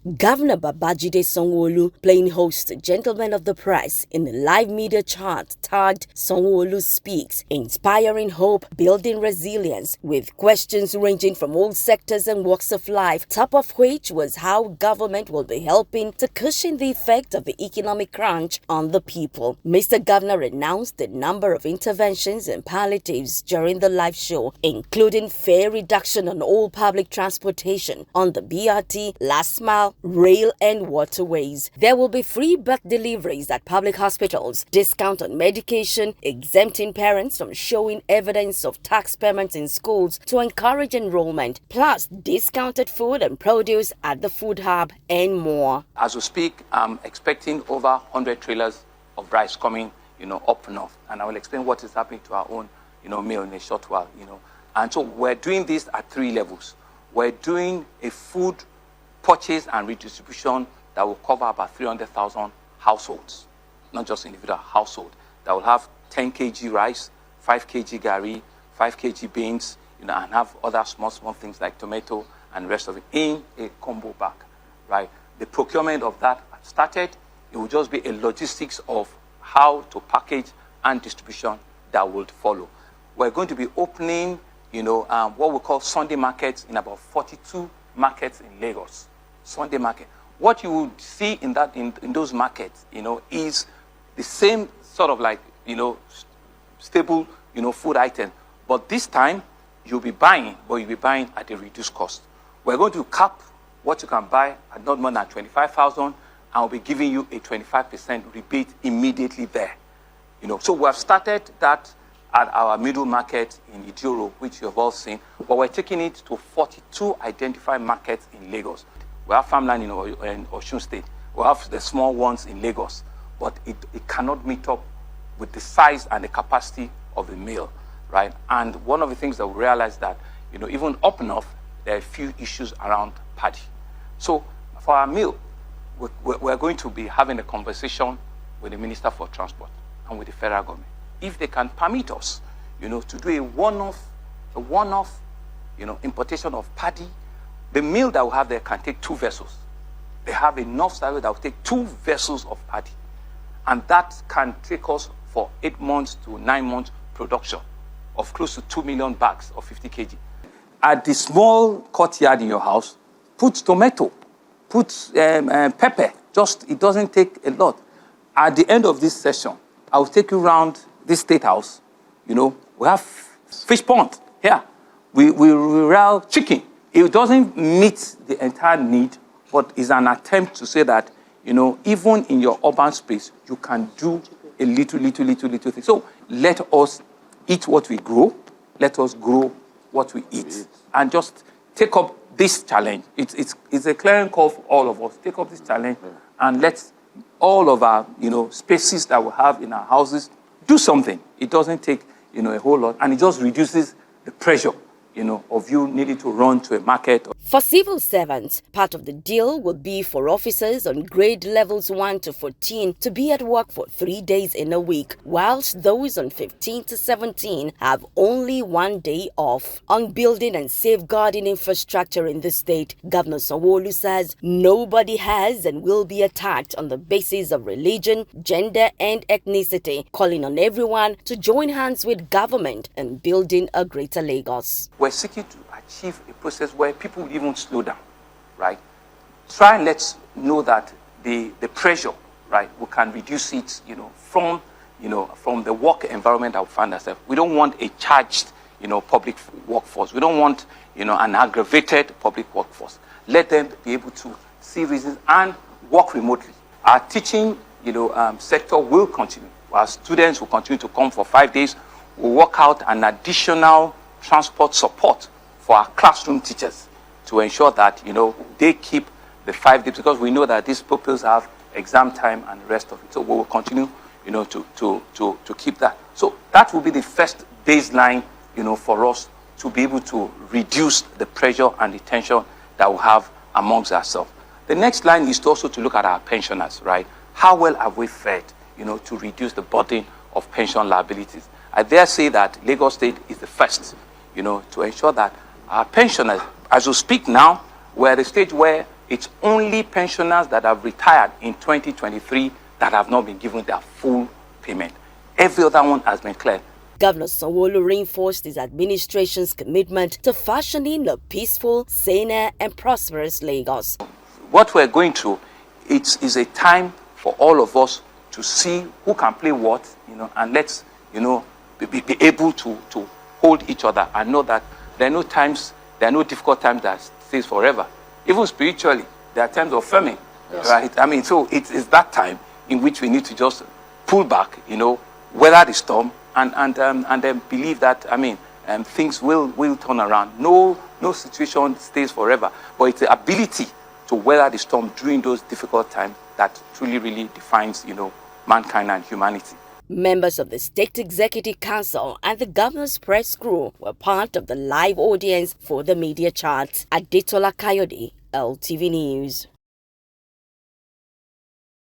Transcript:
Governor Babajide Sanwo-olu playing host to Gentlemen of the Press in a live media chat tagged Sanwo-olu Speaks, inspiring hope, building resilience, with questions ranging from all sectors and walks of life, top of which was how government will be helping to cushion the effect of the economic crunch on the people. Mr. Governor announced a number of interventions and palliatives during the live show, including fare reduction on all public transportation on the BRT, last mile, rail and waterways. There will be free birth deliveries at public hospitals, discount on medication, exempting parents from showing evidence of tax payments in schools to encourage enrollment, plus discounted food and produce at the food hub and more. As we speak, I'm expecting over 100 trailers of rice coming, up north, and I will explain what is happening to our own, meal in a short while, And so we're doing this at 3 levels. We're doing a food purchase and redistribution that will cover about 300,000 households, not just individual household, that will have 10 kg rice, 5 kg gari, 5 kg beans, and have other small things like tomato and the rest of it in a combo bag, right? The procurement of that started. It will just be a logistics of how to package and distribution that will follow. We're going to be opening, what we call Sunday markets in about 42 markets in Lagos. Sunday market. What you would see in those markets, is the same sort of like, stable, food item. But this time, you'll be buying, but you'll be buying at a reduced cost. We're going to cap what you can buy at not more than 25,000, and we'll be giving you a 25% rebate immediately there. So we have started that at our middle market in Idiro, which you have all seen, but we're taking it to 42 identified markets in Lagos. We have farmland in Osun State. We have the small ones in Lagos, but it cannot meet up with the size and the capacity of the mill, right? And one of the things that we realized that, even up north, there are a few issues around paddy. So for our mill, we're going to be having a conversation with the Minister for Transport and with the federal government, if they can permit us, to do a one-off, importation of paddy. The mill that we have there can take 2 vessels. They have enough service that will take 2 vessels of paddy. And that can take us for 8 months to 9 months production of close to 2 million bags of 50 kg. At the small courtyard in your house, put tomato, put pepper. It doesn't take a lot. At the end of this session, I will take you around this state house. We have fish pond here. We rail chicken. It doesn't meet the entire need, but is an attempt to say that, even in your urban space, you can do a little thing. So let us eat what we grow. Let us grow what we eat. And just take up this challenge. It's a clearing call for all of us. Take up this challenge and let all of our, spaces that we have in our houses do something. It doesn't take, a whole lot, and it just reduces the pressure, of you needing to run to a market. For civil servants, part of the deal will be for officers on grade levels 1 to 14 to be at work for 3 days in a week, whilst those on 15 to 17 have only 1 day off. On building and safeguarding infrastructure in the state, Governor Sanwo-olu says nobody has and will be attacked on the basis of religion, gender and ethnicity, calling on everyone to join hands with government in building a greater Lagos. We're seeking to achieve a process where people will even slow down, right? Try and let's know that the pressure, right, we can reduce it, from the work environment that we find ourselves. We don't want a charged, public workforce. We don't want, an aggravated public workforce. Let them be able to see reasons and work remotely. Our teaching, sector will continue. Our students will continue to come for 5 days. We'll work out an additional transport support for our classroom teachers to ensure that, they keep the 5 days, because we know that these pupils have exam time and the rest of it. So we will continue, to keep that. So that will be the first baseline, for us to be able to reduce the pressure and the tension that we have amongst ourselves. The next line is also to look at our pensioners, right? How well have we fared, to reduce the burden of pension liabilities? I dare say that Lagos State is the first, to ensure that our pensioners, as we speak now, we're at a stage where It's only pensioners that have retired in 2023 that have not been given their full payment. Every other one has been cleared. Governor Sanwo-olu reinforced his administration's commitment to fashioning a peaceful, saner, and prosperous Lagos. What we're going through, it is a time for all of us to see who can play what, and let's, be able to hold each other and know that there are no difficult times that stays forever. Even spiritually, there are times of famine, yes. Right? I mean, so it is that time in which we need to just pull back, weather the storm, and then believe that, things will turn around. No situation stays forever, but it's the ability to weather the storm during those difficult times that truly, really defines, mankind and humanity. Members of the State Executive Council and the governor's press crew were part of the live audience for the media chat. Adetola Kayode, LTV News.